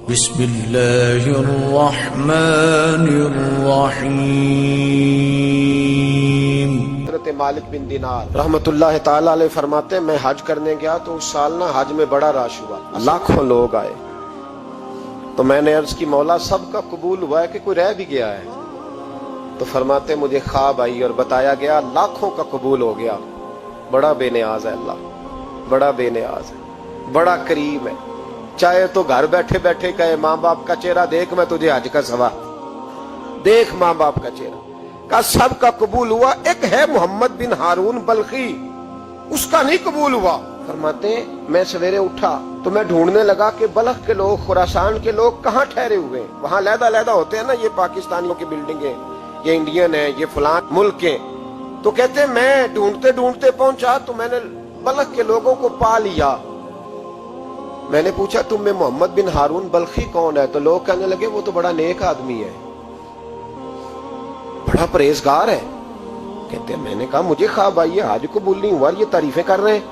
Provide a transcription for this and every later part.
بسم اللہ الرحمن الرحیم۔ حضرت مالک بن دینار رحمت اللہ تعالی علیہ فرماتے ہیں میں حج کرنے گیا تو اس سال نا حج میں بڑا رش ہوا، لاکھوں لوگ آئے، تو میں نے عرض کی مولا سب کا قبول ہوا ہے کہ کوئی رہ بھی گیا ہے؟ تو فرماتے مجھے خواب آئی اور بتایا گیا لاکھوں کا قبول ہو گیا۔ بڑا بے نیاز ہے اللہ، بڑا بے نیاز ہے، بڑا کریم ہے۔ چاہے تو گھر بیٹھے بیٹھے کہے ماں باپ کا چہرہ دیکھ میں تجھے حج کا ثواب دیکھ، ماں باپ کا چہرہ کا سب کا قبول ہوا، ایک ہے محمد بن ہارون بلخی، اس کا نہیں قبول ہوا۔ فرماتے ہیں میں سویرے اٹھا تو میں ڈھونڈنے لگا کہ بلخ کے لوگ، خراسان کے لوگ کہاں ٹھہرے ہوئے ہیں، وہاں علیحدہ علیحدہ ہوتے ہیں نا، یہ پاکستانیوں کی بلڈنگیں، یہ انڈین ہیں، یہ فلان ملک ہیں۔ تو کہتے ہیں میں ڈھونڈتے ڈھونڈتے پہنچا تو میں نے بلخ کے لوگوں کو پا لیا۔ میں نے پوچھا تم میں محمد بن ہارون بلخی کون ہے؟ تو لوگ کہنے لگے وہ تو بڑا نیک آدمی ہے، بڑا پرہیزگار ہے۔ کہتے ہیں میں نے کہا مجھے خواب آئی ہے حج قبول نہیں ہوا، یہ تعریفیں کر رہے ہیں۔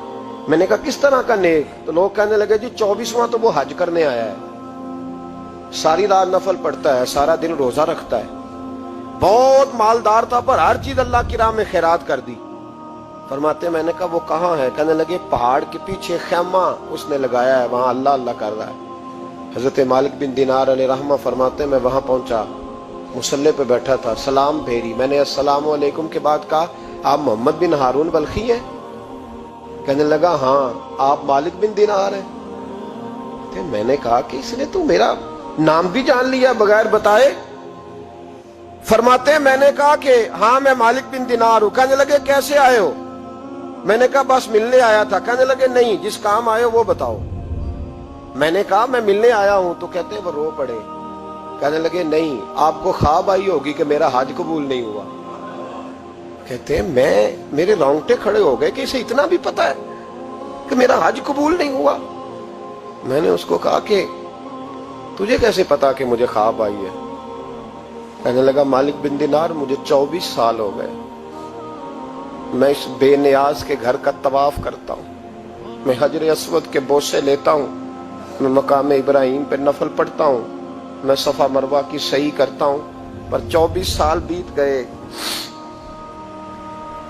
میں نے کہا کس طرح کا نیک؟ تو لوگ کہنے لگے جی 24واں تو وہ حج کرنے آیا ہے، ساری رات نفل پڑھتا ہے، سارا دن روزہ رکھتا ہے، بہت مالدار تھا پر ہر چیز اللہ کی راہ میں خیرات کر دی۔ فرماتے ہیں میں نے کہا وہ کہاں ہے؟ کہنے لگے پہاڑ کے پیچھے خیمہ اس نے لگایا ہے، وہاں اللہ اللہ کر رہا ہے۔ حضرت مالک بن دینار علیہ رحمہ فرماتے ہیں میں وہاں پہنچا، مصلی پہ بیٹھا تھا، سلام پھیری، میں نے السلام علیکم کے بعد کہا آپ محمد بن ہارون بلخی ہیں؟ کہنے لگا ہاں۔ آپ مالک بن دینار ہیں؟ میں نے کہا کہ اس نے تو میرا نام بھی جان لیا بغیر بتائے۔ فرماتے ہیں میں نے کہا کہ ہاں میں مالک بن دینار ہوں۔ کہنے لگے کیسے آئے ہو؟ میں نے کہا بس ملنے آیا تھا۔ کہنے لگے نہیں جس کام آئے ہو وہ بتاؤ۔ میں نے کہا میں ملنے آیا ہوں، تو کہتے ہیں وہ رو پڑے۔ کہنے لگے نہیں آپ کو خواب آئی ہوگی کہ میرا حج قبول نہیں ہوا۔ کہتے ہیں میرے رونگٹے کھڑے ہو گئے کہ اسے اتنا بھی پتا ہے کہ میرا حج قبول نہیں ہوا۔ میں نے اس کو کہا کہ تجھے کیسے پتا کہ مجھے خواب آئی ہے؟ کہنے لگا مالک بن دینار مجھے 24 سال ہو گئے، میں اس بے نیاز کے گھر کا طواف کرتا ہوں، میں حجر اسود کے بوسے لیتا ہوں، میں مقام ابراہیم پہ نفل پڑھتا ہوں، میں صفا مروہ کی سعی کرتا ہوں، پر 24 سال بیت گئے۔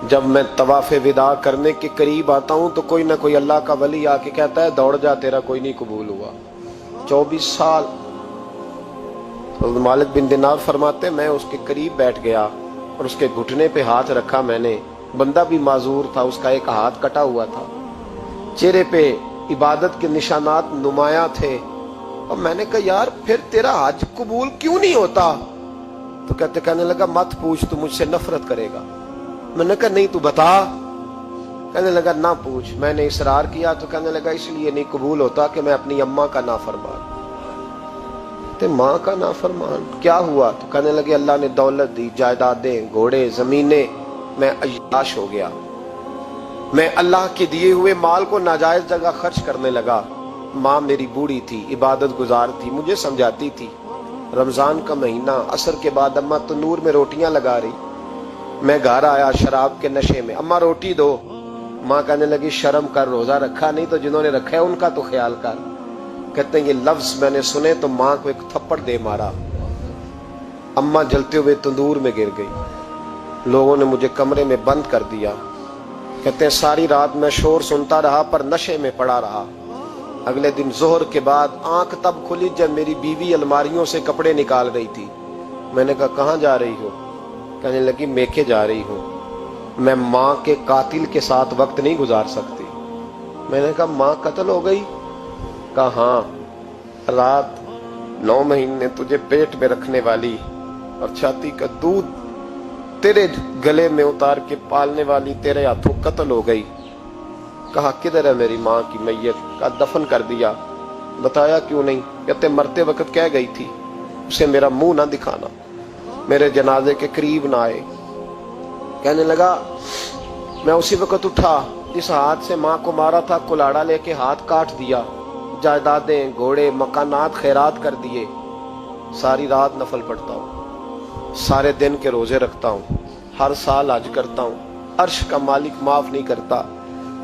جب میں طواف وداع کرنے کے قریب آتا ہوں تو کوئی نہ کوئی اللہ کا ولی آ کے کہتا ہے دوڑ جا تیرا کوئی نہیں قبول ہوا۔ 24 سال۔ مالک بن دینار فرماتے میں اس کے قریب بیٹھ گیا اور اس کے گھٹنے پہ ہاتھ رکھا، میں نے، بندہ بھی معذور تھا، اس کا ایک ہاتھ کٹا ہوا تھا، چہرے پہ عبادت کے نشانات نمایاں تھے، اور میں نے کہا یار پھر تیرا حج قبول کیوں نہیں ہوتا؟ تو کہنے لگا مت پوچھ تو مجھ سے نفرت کرے گا۔ میں نے کہا نہیں تو بتا۔ کہنے لگا نہ پوچھ۔ میں نے اصرار کیا تو کہنے لگا اس لیے نہیں قبول ہوتا کہ میں اپنی اماں کا نافرمان۔ ماں کا نافرمان کیا ہوا؟ تو کہنے لگے اللہ نے دولت دی، جائیدادیں، گھوڑے، زمینیں، میں عیاش ہو گیا، میں اللہ کے دیے ہوئے مال کو ناجائز جگہ خرچ کرنے لگا۔ ماں میری بوڑھی تھی، عبادت گزار تھی، مجھے سمجھاتی تھی۔ رمضان کا مہینہ، عصر کے بعد اماں تنور میں روٹیاں لگا رہی، میں گھر آیا شراب کے نشے میں، اماں روٹی دو۔ ماں کہنے لگی شرم کر، روزہ رکھا نہیں تو جنہوں نے رکھا ہے ان کا تو خیال کر۔ کہتے ہیں یہ لفظ میں نے سنے تو ماں کو ایک تھپڑ دے مارا، اماں جلتے ہوئے تندور میں گر گئی، لوگوں نے مجھے کمرے میں بند کر دیا۔ کہتے ہیں ساری رات میں شور سنتا رہا پر نشے میں پڑا رہا۔ اگلے دن ظہر کے بعد آنکھ تب کھلی جب میری بیوی الماریوں سے کپڑے نکال رہی تھی۔ میں نے کہا کہاں جا رہی ہو؟ کہنے لگی میکے جا رہی ہوں، میں ماں کے قاتل کے ساتھ وقت نہیں گزار سکتی۔ میں نے کہا ماں قتل ہو گئی؟ کہا ہاں، رات 9 مہینے تجھے پیٹ میں رکھنے والی اور چھاتی کا دودھ تیرے گلے میں اتار کے پالنے والی تیرے ہاتھوں قتل ہو گئی۔ کہا کدھر ہے میری ماں کی میت؟ کہا دفن کر دیا۔ بتایا کیوں نہیں؟ کہتے مرتے وقت کہہ گئی تھی اسے میرا منہ نہ دکھانا، میرے جنازے کے قریب نہ آئے۔ کہنے لگا میں اسی وقت اٹھا جس ہاتھ سے ماں کو مارا تھا، کلاڑا لے کے ہاتھ کاٹ دیا، جائیدادیں، گھوڑے، مکانات خیرات کر دیے، ساری رات نفل پڑھتا ہوں، سارے دن کے روزے رکھتا ہوں، ہر سال حج کرتا ہوں، عرش کا مالک معاف نہیں کرتا۔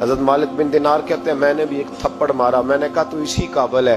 حضرت مالک بن دینار کہتے ہیں میں نے بھی ایک تھپڑ مارا، میں نے کہا تو اسی قابل ہے